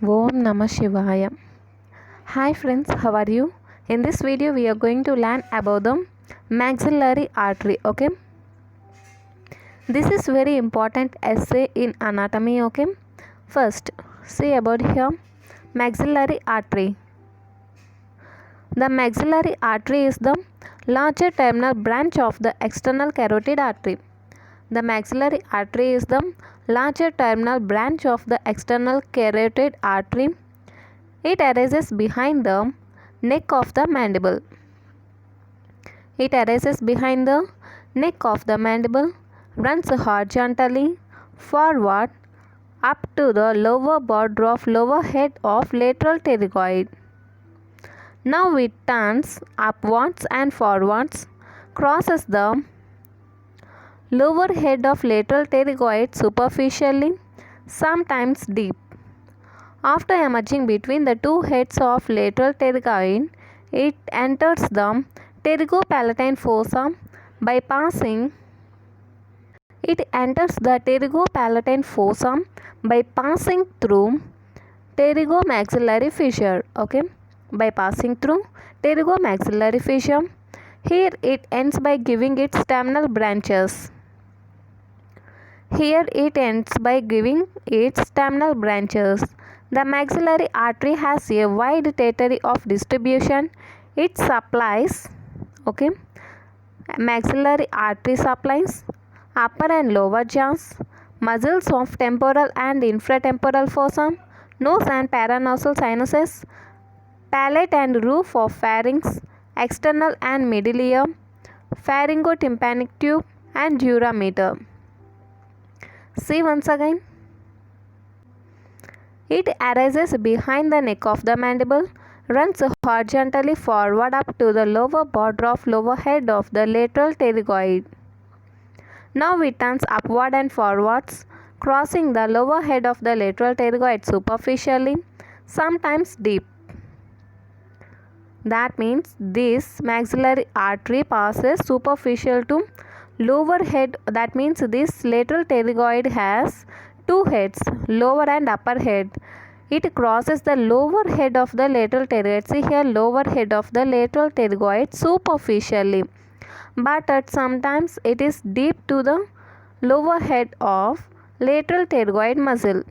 Om Namah Shivaya. Hi friends, how are you? In this video we are going to learn about the maxillary artery. Okay, this is very important essay in anatomy. Okay, first see about here maxillary artery. The maxillary artery is the larger terminal branch of the external carotid artery. The maxillary artery is the larger terminal branch of the external carotid artery. It arises behind the neck of the mandible. It arises behind the neck of the mandible, runs horizontally forward up to the lower border of lower head of lateral pterygoid. Now it turns upwards and forwards, crosses the lower head of lateral pterygoid superficially, sometimes deep. After emerging between the two heads of lateral pterygoid, it enters the pterygopalatine fossa by passing through pterygomaxillary fissure. By passing through pterygomaxillary fissure, here it ends by giving its terminal branches. The maxillary artery has a wide territory of distribution. It supplies, maxillary artery supplies upper and lower jaws, muscles of temporal and infratemporal fossa, nose and paranasal sinuses, palate and roof of pharynx, external and middle ear, pharyngotympanic tube and dura mater. See once again. It arises behind the neck of the mandible, runs horizontally forward up to the lower border of lower head of the lateral pterygoid. Now it turns upward and forwards, crossing the lower head of the lateral pterygoid superficially, sometimes deep. That means this maxillary artery passes superficial to lower head. That means this lateral pterygoid has two heads, lower and upper head. It crosses the lower head of the lateral pterygoid. See here, lower head of the lateral pterygoid superficially, but at sometimes it is deep to the lower head of lateral pterygoid muscle.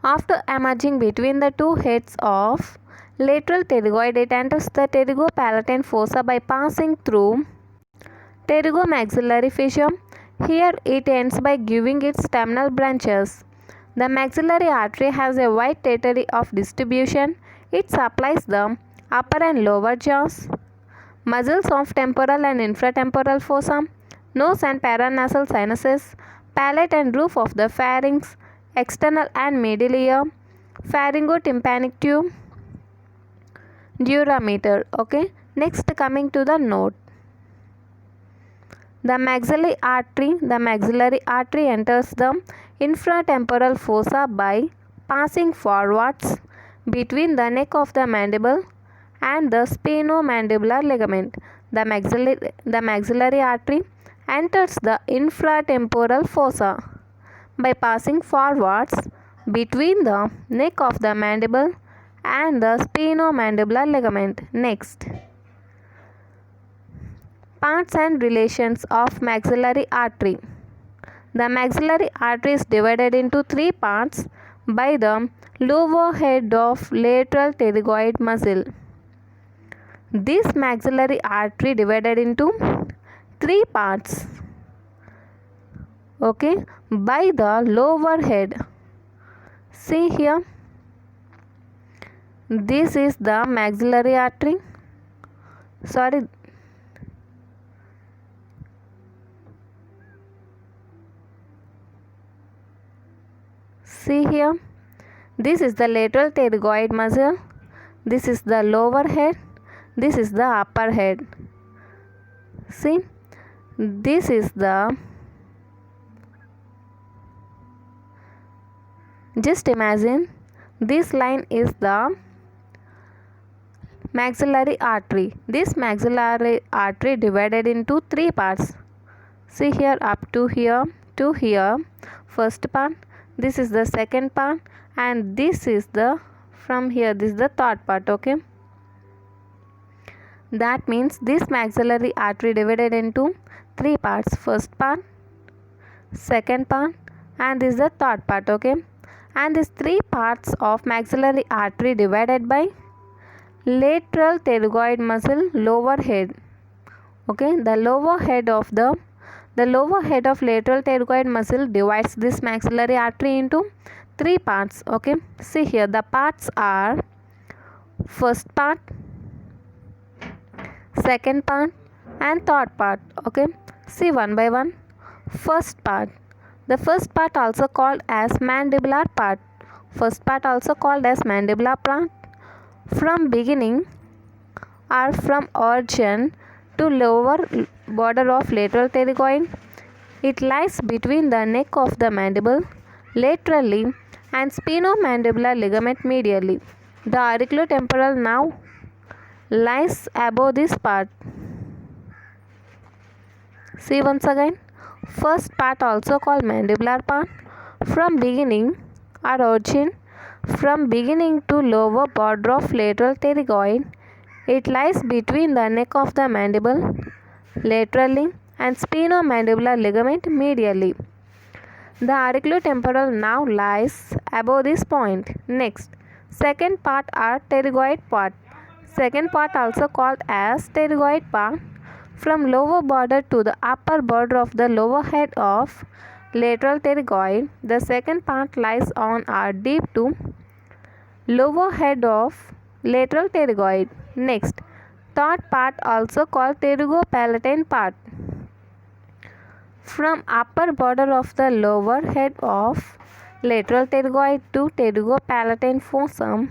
After emerging between the two heads of lateral pterygoid, it enters the pterygopalatine fossa by passing through pterygomaxillary fissure. Here it ends by giving its terminal branches. The maxillary artery has a wide territory of distribution. It supplies the upper and lower jaws, muscles of temporal and infratemporal fossa, nose and paranasal sinuses, palate and roof of the pharynx, external and middle ear, pharyngotympanic tube, dura mater. Next, coming to the note. The maxillary artery enters the infratemporal fossa by passing forwards between the neck of the mandible and the sphenomandibular ligament. The maxillary artery enters the infratemporal fossa by passing forwards between the neck of the mandible and the sphenomandibular ligament. Next, parts and relations of maxillary artery. The maxillary artery is divided into three parts by the lower head of lateral pterygoid muscle. This maxillary artery divided into three parts, by the lower head. See here, this is the maxillary artery. See here, this is the lateral pterygoid muscle, this is the lower head, this is the upper head. See, this is the, just imagine this line is the maxillary artery. This maxillary artery divided into three parts. See here, up to here, first part. this is the second part, and this is the from here this is the third part. Okay, that means this maxillary artery divided into three parts: first part, second part, and this is the third part. Okay, and these three parts of maxillary artery divided by lateral pterygoid muscle, lower head. Okay, the lower head of lateral pterygoid muscle divides this maxillary artery into three parts. Okay, see here the parts are first part, second part, and third part. Okay, see one by one. First part, the first part also called as mandibular part. First part also called as mandibular part. From beginning or from origin to lower border of lateral pterygoid, it lies between the neck of the mandible laterally and spinomandibular ligament medially. The auriculotemporal nerve lies above this part. See once again, first part also called mandibular part. From beginning or origin, from beginning to lower border of lateral pterygoid, it lies between the neck of the mandible laterally and spinomandibular ligament medially. The auriculotemporal nerve lies above this point. Next, second part or pterygoid part. Second part also called as pterygoid part. From lower border to the upper border of the lower head of lateral pterygoid, the second part lies on or deep to lower head of lateral pterygoid. Next, third part also called pterygopalatine part. From upper border of the lower head of lateral pterygoid to pterygopalatine fossa.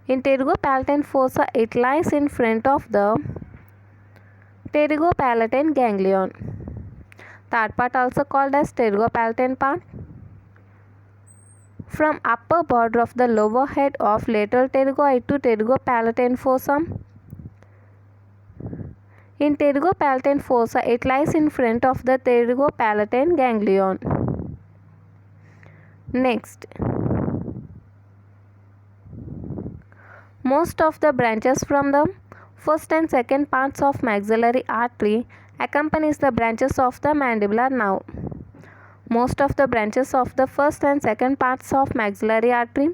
In pterygopalatine fossa, it lies in front of the pterygopalatine ganglion. Third part also called as pterygopalatine part. From upper border of the lower head of lateral pterygoid to pterygopalatine fossa. In pterygopalatine fossa, it lies in front of the pterygopalatine ganglion. Next, most of the branches from the first and second parts of maxillary artery accompanies the branches of the mandibular nerve. Most of the branches of the first and second parts of maxillary artery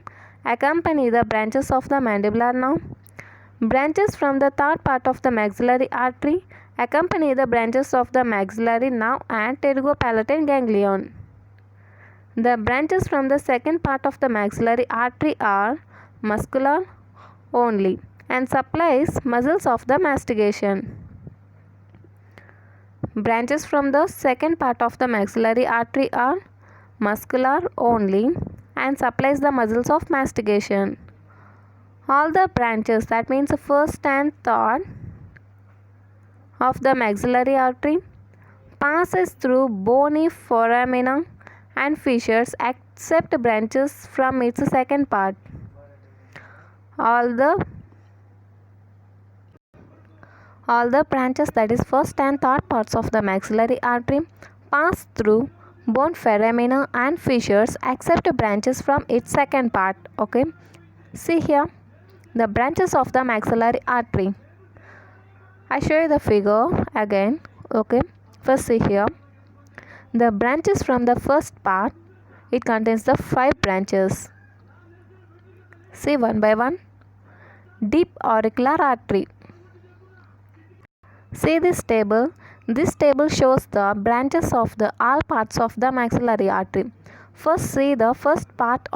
accompany the branches of the mandibular nerve. Branches from the third part of the maxillary artery accompany the branches of the maxillary nerve and pterygopalatine ganglion. The branches from the second part of the maxillary artery are muscular only and supplies muscles of the mastication. Branches from the second part of the maxillary artery are muscular only and supplies the muscles of mastication. All the branches, that means the first and third of the maxillary artery, passes through bony foramina and fissures except branches from its second part. All the branches, that is first and third parts of the maxillary artery, pass through bone foramina and fissures except branches from its second part. Okay, see here the branches of the maxillary artery. I show you the figure again. Okay, first see here the branches from the first part. It contains the 5 branches. See one by one. Deep auricular artery. See this table. This table shows the branches of the all parts of the maxillary artery. First see the first part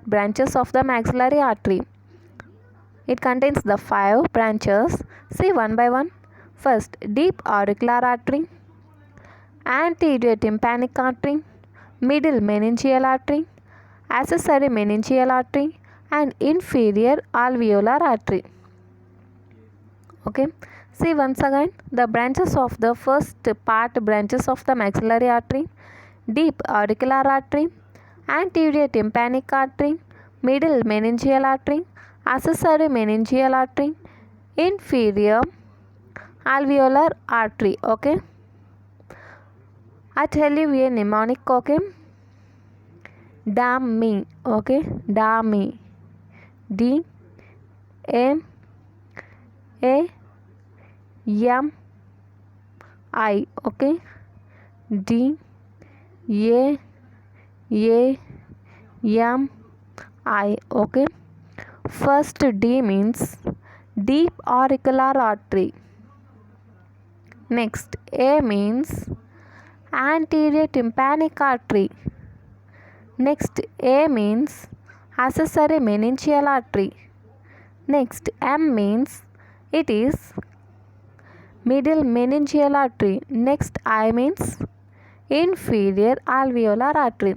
branches of the maxillary artery. It contains the 5 branches. See one by one. First, deep auricular artery, anterior tympanic artery, middle meningeal artery, accessory meningeal artery, and inferior alveolar artery. Okay, see once again the branches of the first part branches of the maxillary artery: deep auricular artery, anterior tympanic artery, middle meningeal artery, accessory meningeal artery, inferior alveolar artery. Okay, I tell you a mnemonic. Okay, dummy. Okay, dummy. D A A M I. Okay, D A A M I. Okay. First D means deep auricular artery. Next A means anterior tympanic artery. Next A means accessory meningeal artery. Next M means it is middle meningeal artery. Next I means inferior alveolar artery.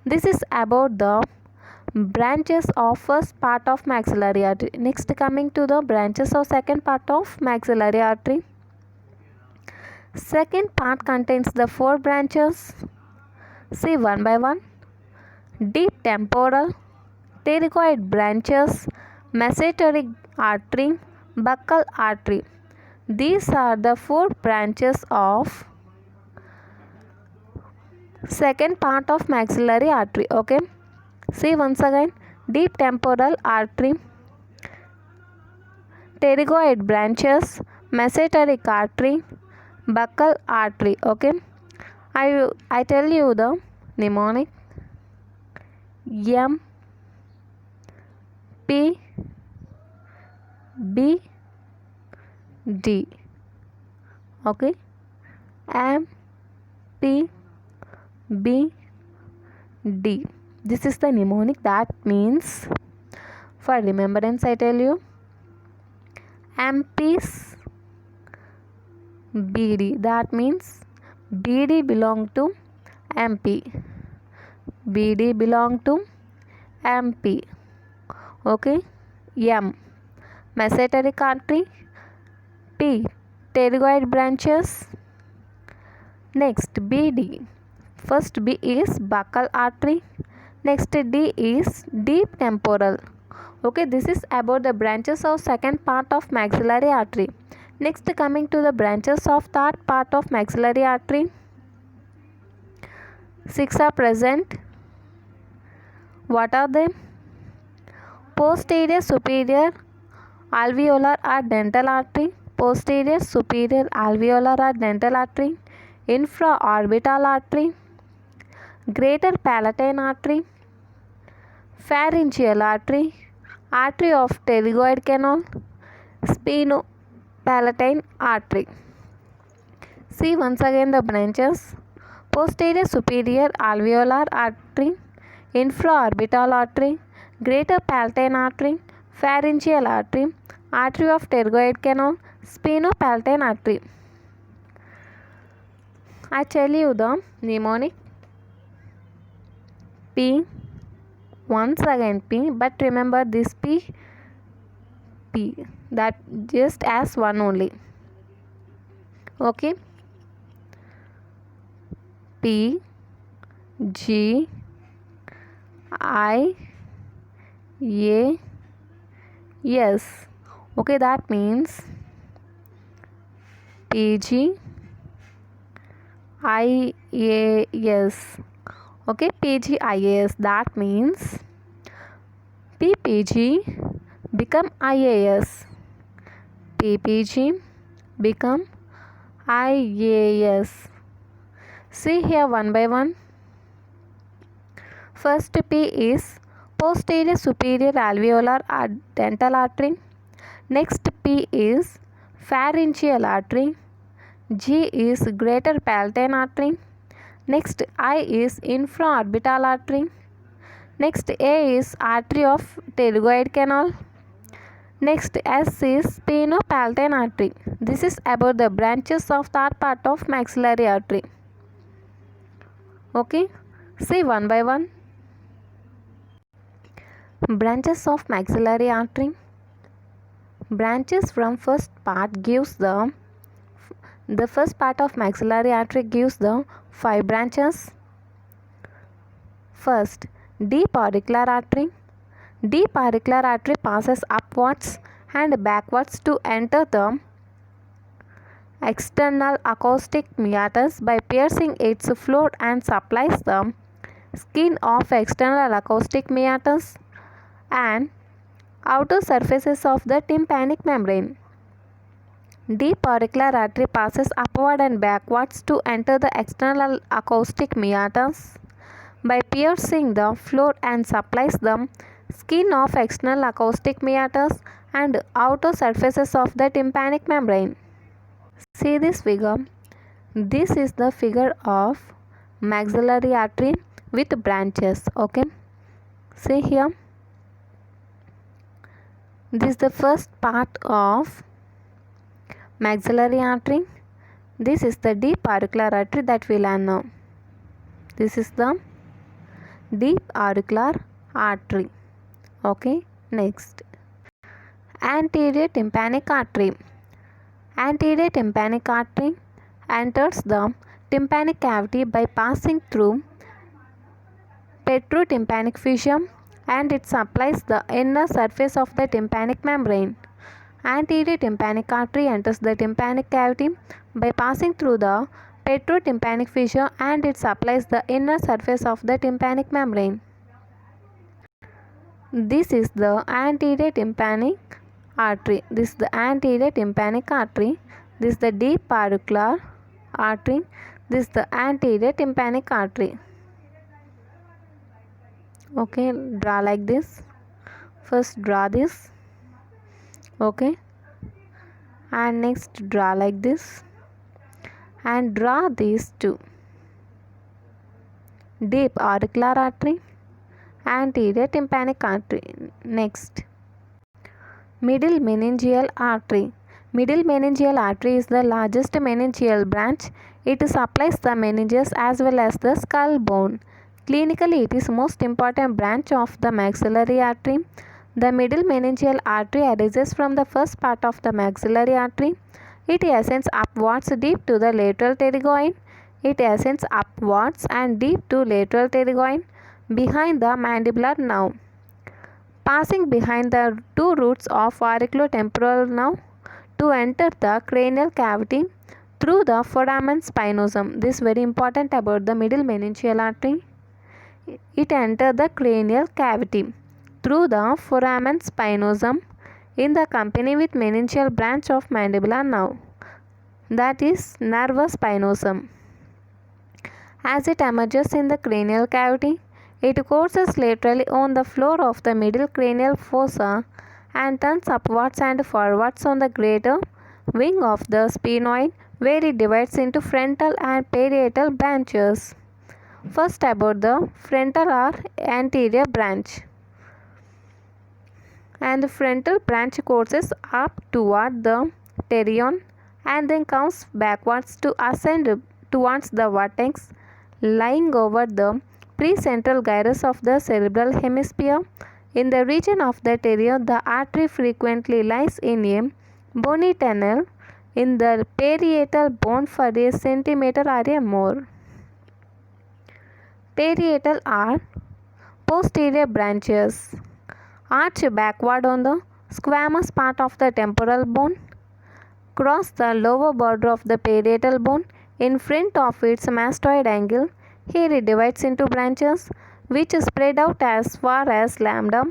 This is about the branches of first part of maxillary artery. Next coming to the branches of second part of maxillary artery. Second part contains the 4 branches. See one by one. Deep temporal, pterygoid branches, mesenteric artery, buccal artery. These are the 4 branches of second part of maxillary artery. Okay. See once again. Deep temporal artery, pterygoid branches, mesenteric artery, buccal artery. Okay. I tell you the mnemonic. M P B D. Okay. M P B D. This is the mnemonic. That means, for remembrance I tell you, MP's BD. That means BD belong to MP. BD belong to MP. Okay. M mesenteric artery. P pterygoid branches. Next BD. First B is buccal artery. Next D is deep temporal. Okay, this is about the branches of second part of maxillary artery. Next coming to the branches of third part of maxillary artery. 6 are present. What are they? Posterior superior alveolar or dental artery, posterior superior alveolar or dental artery, infraorbital artery, greater palatine artery, pharyngeal artery, artery of pterygoid canal, sphenopalatine artery. See once again the branches. Posterior superior alveolar artery, infraorbital artery, greater palatine artery, pharyngeal artery, artery of pterygoid canal, sphenopalatine artery. I tell you the mnemonic. P. Once again P, but remember this P, that just as one only. Okay. P G I A S. Okay, that means PG IAS. Okay, PGIAS. That means PPG become IAS. PPG become IAS. See here one by one. First P is posterior superior alveolar dental artery. Next P is pharyngeal artery. G is greater palatine artery. Next I is infraorbital artery. Next A is artery of pterygoid canal. Next S is sphenopalatine artery. This is about the branches of third part of maxillary artery. Okay, see one by one. Branches of maxillary artery. Branches from first part gives the first part of maxillary artery gives the 5 branches. First, deep auricular artery. Deep auricular artery passes upwards and backwards to enter the external acoustic meatus by piercing its floor and supplies the skin of external acoustic meatus, and outer surfaces of the tympanic membrane. Deep auricular artery passes upward and backwards to enter the external acoustic meatus by piercing the floor and supplies the skin of external acoustic meatus and outer surfaces of the tympanic membrane. See this figure. This is the figure of maxillary artery with branches. Okay. See here. This is the first part of maxillary artery. This is the deep auricular artery that we learn now. This is the deep auricular artery. Okay. Next. Anterior tympanic artery. Anterior tympanic artery enters the tympanic cavity by passing through petrotympanic fissure and it supplies the inner surface of the tympanic membrane. Anterior tympanic artery enters the tympanic cavity by passing through the petrotympanic fissure and it supplies the inner surface of the tympanic membrane. This is the anterior tympanic artery. This is the anterior tympanic artery. This is the deep auricular artery. This is the anterior tympanic artery. Okay, draw like this. First draw this. Okay, and next draw like this and draw these two. Deep auricular artery, anterior tympanic artery. Next, middle meningeal artery. Middle meningeal artery is the largest meningeal branch. It supplies the meninges as well as the skull bone. Clinically, it is most important branch of the maxillary artery. The middle meningeal artery arises from the first part of the maxillary artery. It ascends upwards deep to the lateral pterygoid. It ascends upwards and deep to lateral pterygoid behind the mandibular nerve, passing behind the two roots of auriculotemporal nerve to enter the cranial cavity through the foramen spinosum. This is very important about the middle meningeal artery. It enters the cranial cavity through the foramen spinosum in the company with meningeal branch of mandibular nerve, that is nervus spinosum. As it emerges in the cranial cavity, it courses laterally on the floor of the middle cranial fossa and turns upwards and forwards on the greater wing of the sphenoid, where it divides into frontal and parietal branches. First, about the frontal or anterior branch. And the frontal branch courses up toward the pterion and then comes backwards to ascend towards the vertex lying over the precentral gyrus of the cerebral hemisphere. In the region of the pterion, the artery frequently lies in a bony tunnel in the parietal bone for a centimeter or a more. Parietal are posterior branches arch backward on the squamous part of the temporal bone, cross the lower border of the parietal bone in front of its mastoid angle. Here it divides into branches which spread out as far as lambda.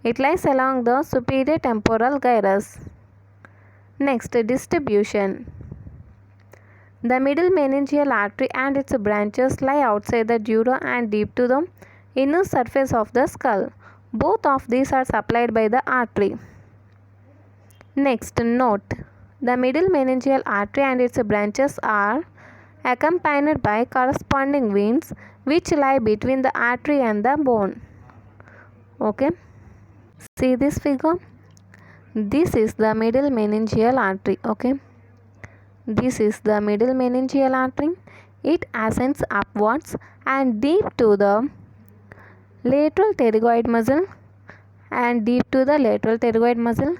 It lies along the superior temporal gyrus. Next, distribution. The middle meningeal artery and its branches lie outside the dura and deep to the inner surface of the skull. Both of these are supplied by the artery. Next, note. The middle meningeal artery and its branches are accompanied by corresponding veins which lie between the artery and the bone. Okay. See this figure? This is the middle meningeal artery. Okay. This is the middle meningeal artery. It ascends upwards and deep to the lateral pterygoid muscle and deep to the lateral pterygoid muscle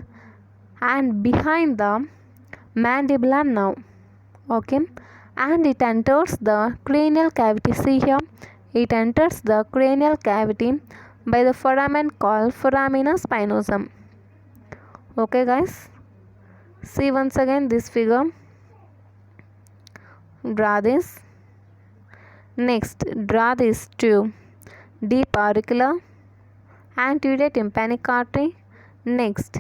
and behind the mandibular nerve. Okay, and it enters the cranial cavity. See here, it enters the cranial cavity by the foramen called foramina spinosum. Okay guys, see once again this figure. Draw this. Next, draw this too. deep auricular, anterior tympanic artery. Next,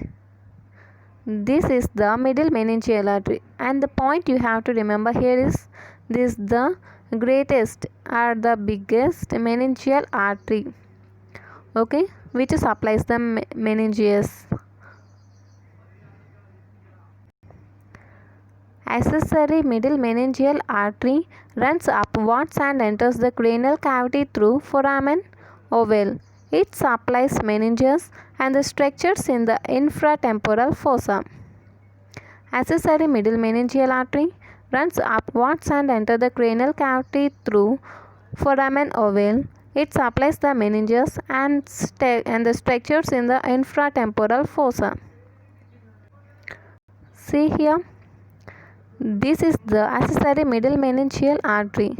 this is the middle meningeal artery, and the point you have to remember here is this the greatest or the biggest meningeal artery, okay, which supplies the meninges. Accessory middle meningeal artery runs upwards and enters the cranial cavity through foramen ovale. It supplies meninges and the structures in the infratemporal fossa. Accessory middle meningeal artery runs upwards and enters the cranial cavity through foramen ovale. It supplies the meninges and the structures in the infratemporal fossa. See here. This is the accessory middle meningeal artery.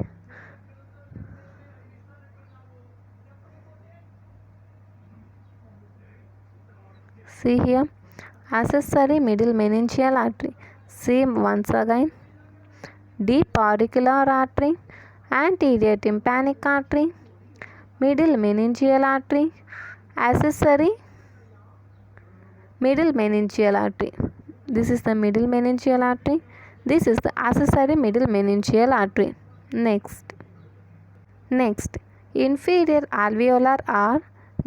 See here, accessory middle meningeal artery. See once again, deep auricular artery, anterior tympanic artery, middle meningeal artery, accessory middle meningeal artery. This is the middle meningeal artery. This is the accessory middle meningeal artery. Next, inferior alveolar or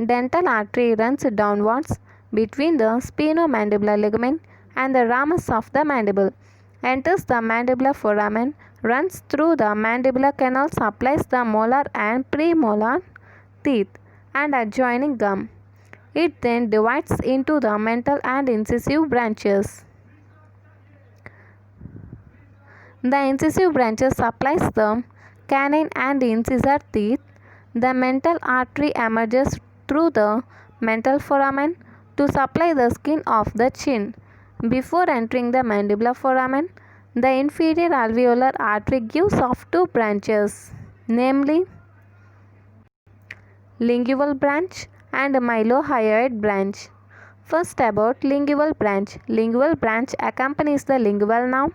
dental artery runs downwards between the sphenomandibular ligament and the ramus of the mandible, enters the mandibular foramen, runs through the mandibular canal, supplies the molar and premolar teeth and adjoining gum. It then divides into the mental and incisive branches. The incisive branches supplies the canine and incisor teeth. The mental artery emerges through the mental foramen to supply the skin of the chin. Before entering the mandibular foramen, the inferior alveolar artery gives off two branches, namely lingual branch and mylohyoid branch. First, about lingual branch. Lingual branch accompanies the lingual nerve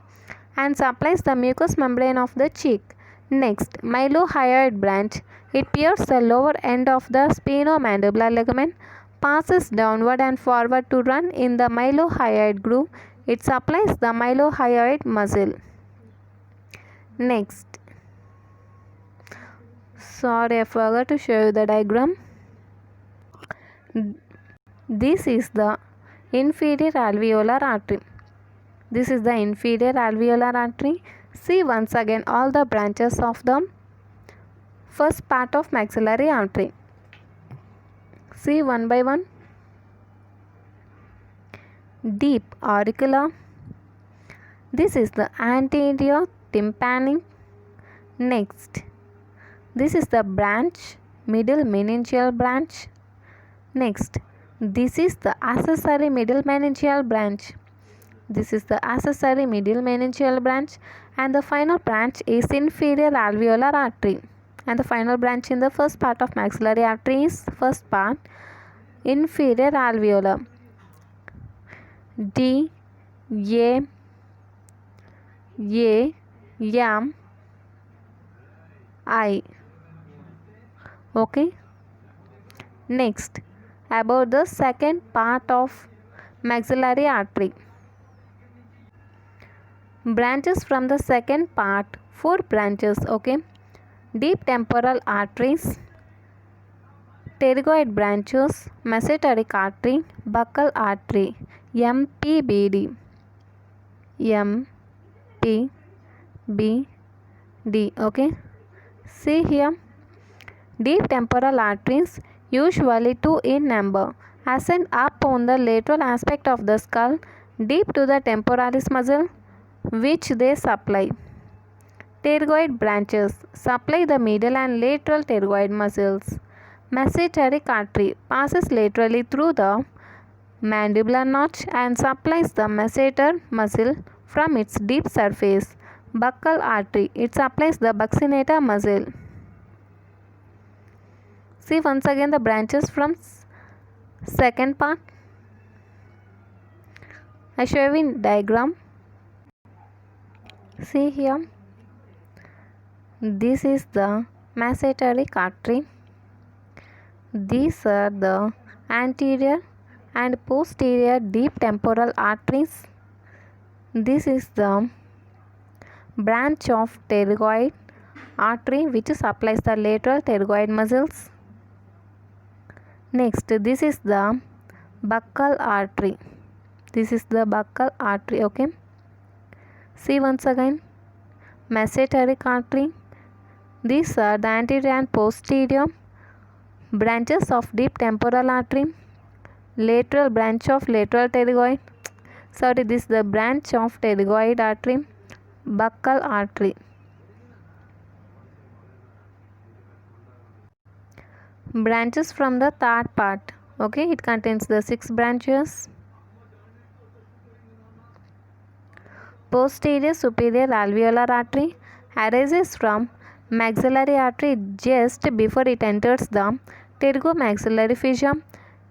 and supplies the mucous membrane of the cheek. Next, mylohyoid branch. It pierces the lower end of the sphenomandibular ligament, passes downward and forward to run in the mylohyoid groove. It supplies the mylohyoid muscle. Next, sorry, I forgot to show you the diagram. This is the inferior alveolar artery. This is the inferior alveolar artery. See once again all the branches of the first part of maxillary artery. See one by one. Deep auricular. This is the anterior tympanic. Next, this is the branch, middle meningeal branch. Next, this is the accessory middle meningeal branch. This is the accessory middle meningeal branch, and the final branch is inferior alveolar artery. And the final branch in the first part of maxillary artery is first part, inferior alveolar. D, A, M, I. Okay. Next, about the second part of maxillary artery. Branches from the second part, 4 branches, okay. Deep temporal arteries, pterygoid branches, mesenteric artery, buccal artery, MPBD, MPBD, okay. See here, deep temporal arteries, usually 2 in number, ascend up on the lateral aspect of the skull, deep to the temporalis muscle, which they supply. Pterygoid branches supply the medial and lateral pterygoid muscles. Mesenteric artery passes laterally through the mandibular notch and supplies the masseter muscle from its deep surface. Buccal artery, it supplies the buccinator muscle. See once again the branches from second part. I show you in diagram. See here, this is the mesenteric artery. These are the anterior and posterior deep temporal arteries. This is the branch of pterygoid artery which supplies the lateral pterygoid muscles. Next, this is the buccal artery. This is the buccal artery. Okay. See once again, mesenteric artery. These are the anterior and posterior branches of deep temporal artery. Lateral branch of lateral pterygoid. Sorry, this is the branch of pterygoid artery. Buccal artery. Branches from the third part. Okay, it contains the 6 branches. Posterior superior alveolar artery arises from maxillary artery just before it enters the pterygomaxillary fissure.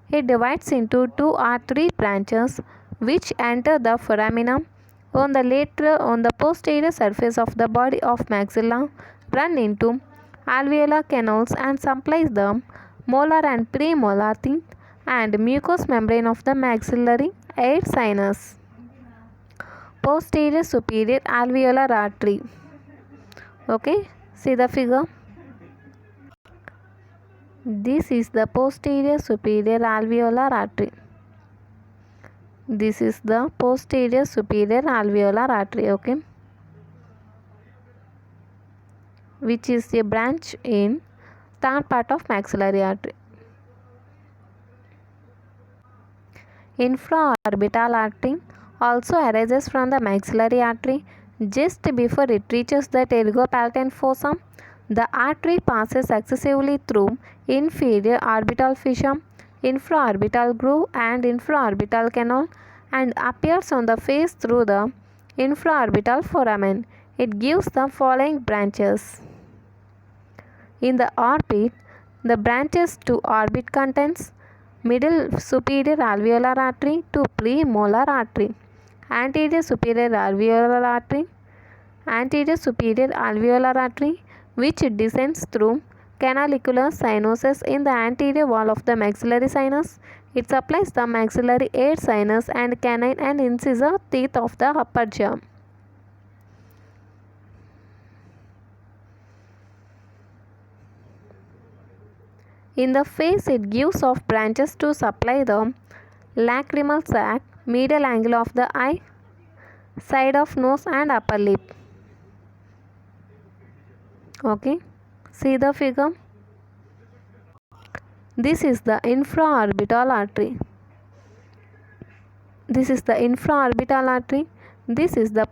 It divides into 2 or 3 branches which enter the foramina on the posterior surface of the body of maxilla, run into alveolar canals and supplies the molar and premolar teeth and mucous membrane of the maxillary air sinus. Posterior superior alveolar artery. Okay, see the figure. This is the posterior superior alveolar artery. This is the posterior superior alveolar artery. Okay, which is a branch in third part of maxillary artery. Infraorbital artery also arises from the maxillary artery just before it reaches the pterygopalatine fossa. The artery passes successively through inferior orbital fissure, infraorbital groove and infraorbital canal and appears on the face through the infraorbital foramen. It gives the following branches. In the orbit, the branches to orbit contains middle superior alveolar artery to premolar artery, anterior superior alveolar artery which descends through canalicular cyanosus in the anterior wall of the maxillary sinus. It supplies the maxillary air sinus and canine and incisor teeth of the upper jaw. In the face, it gives off branches to supply the lacrimal sac, medial angle of the eye, side of nose and upper lip. Okay, see the figure. This is the infraorbital artery. This is the infraorbital artery. This is the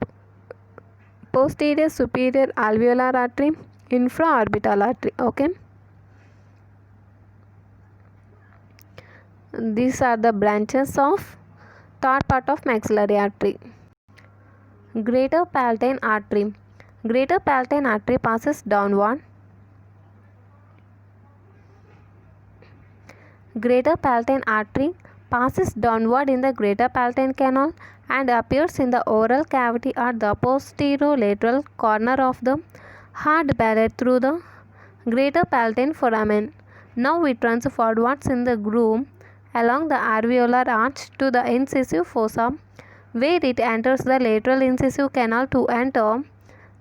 posterior superior alveolar artery, infraorbital artery. Okay. These are the branches of third part of maxillary artery. Greater palatine artery. Greater palatine artery passes downward. Greater palatine artery passes downward in the greater palatine canal and appears in the oral cavity at the posterolateral corner of the hard palate through the greater palatine foramen. Now it runs forwards in the groove along the alveolar arch to the incisive fossa, where it enters the lateral incisive canal to enter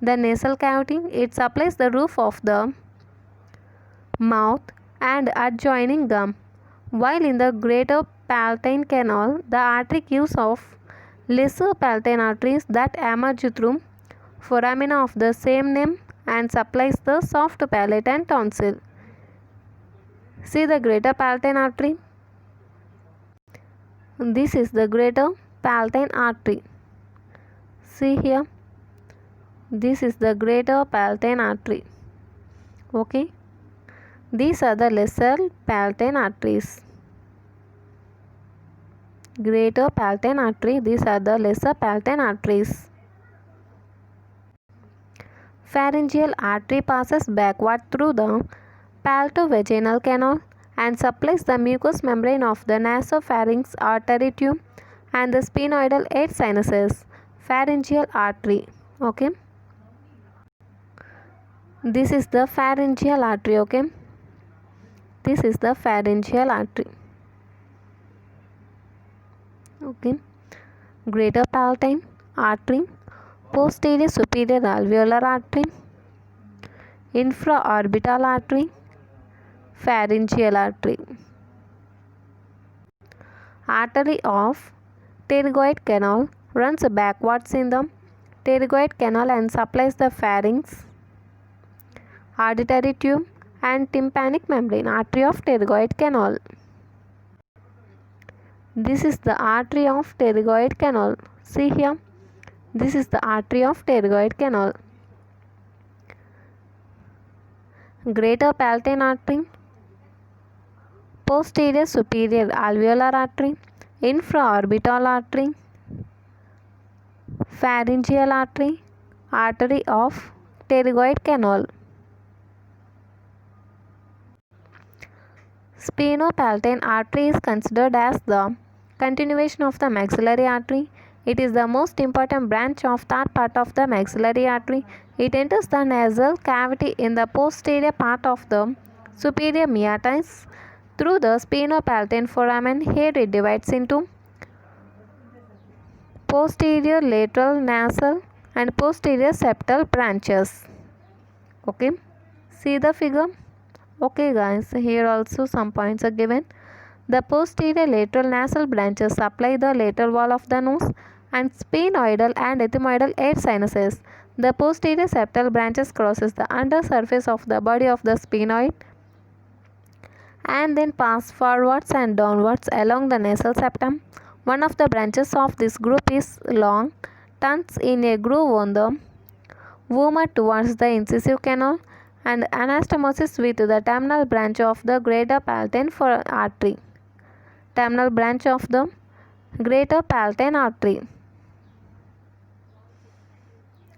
the nasal cavity. It supplies the roof of the mouth and adjoining gum. While in the greater palatine canal, the artery gives off lesser palatine arteries that emerge through foramina of the same name and supplies the soft palate and tonsil. See the greater palatine artery. This is the greater palatine artery. See here. This is the greater palatine artery. Okay. These are the lesser palatine arteries. Greater palatine artery. These are the lesser palatine arteries. Pharyngeal artery passes backward through the palatovaginal canal and supplies the mucous membrane of the nasopharynx artery tube and the sphenoidal air sinuses. Pharyngeal artery. Okay. This is the pharyngeal artery. Okay. This is the pharyngeal artery. Okay. Greater palatine artery, posterior superior alveolar artery, infraorbital artery, pharyngeal artery. Artery of pterygoid canal runs backwards in the pterygoid canal and supplies the pharynx, auditory tube and tympanic membrane. Artery of pterygoid canal. This is the artery of pterygoid canal. See here. This is the artery of pterygoid canal. Greater palatine artery, posterior superior alveolar artery, infraorbital artery, pharyngeal artery, artery of pterygoid canal. Sphenopalatine artery is considered as the continuation of the maxillary artery. It is the most important branch of that part of the maxillary artery. It enters the nasal cavity in the posterior part of the superior meatus through the sphenopalatine foramen. Here it divides into posterior lateral nasal and posterior septal branches. Okay, see the figure. Okay guys, here also some points are given. The posterior lateral nasal branches supply the lateral wall of the nose and sphenoidal and ethmoidal air sinuses. The posterior septal branches crosses the undersurface of the body of the sphenoid and then pass forwards and downwards along the nasal septum. One of the branches of this group is long, turns in a groove on the vomer towards the incisive canal and anastomosis with the terminal branch of the greater palatine artery. Terminal branch of the greater palatine artery.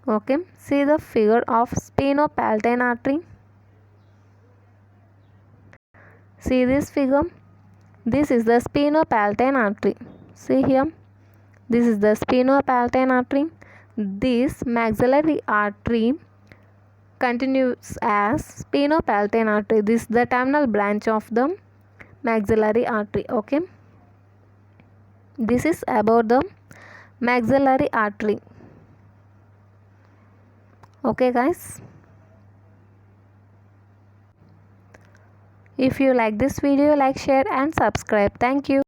Okay, see the figure of sphenopalatine artery. See this figure. This is the sphenopalatine artery. See here. This is the sphenopalatine artery. This maxillary artery continues as sphenopalatine artery. This is the terminal branch of the maxillary artery. Okay. This is about the maxillary artery. Okay guys. If you like this video, like, share and subscribe. Thank you.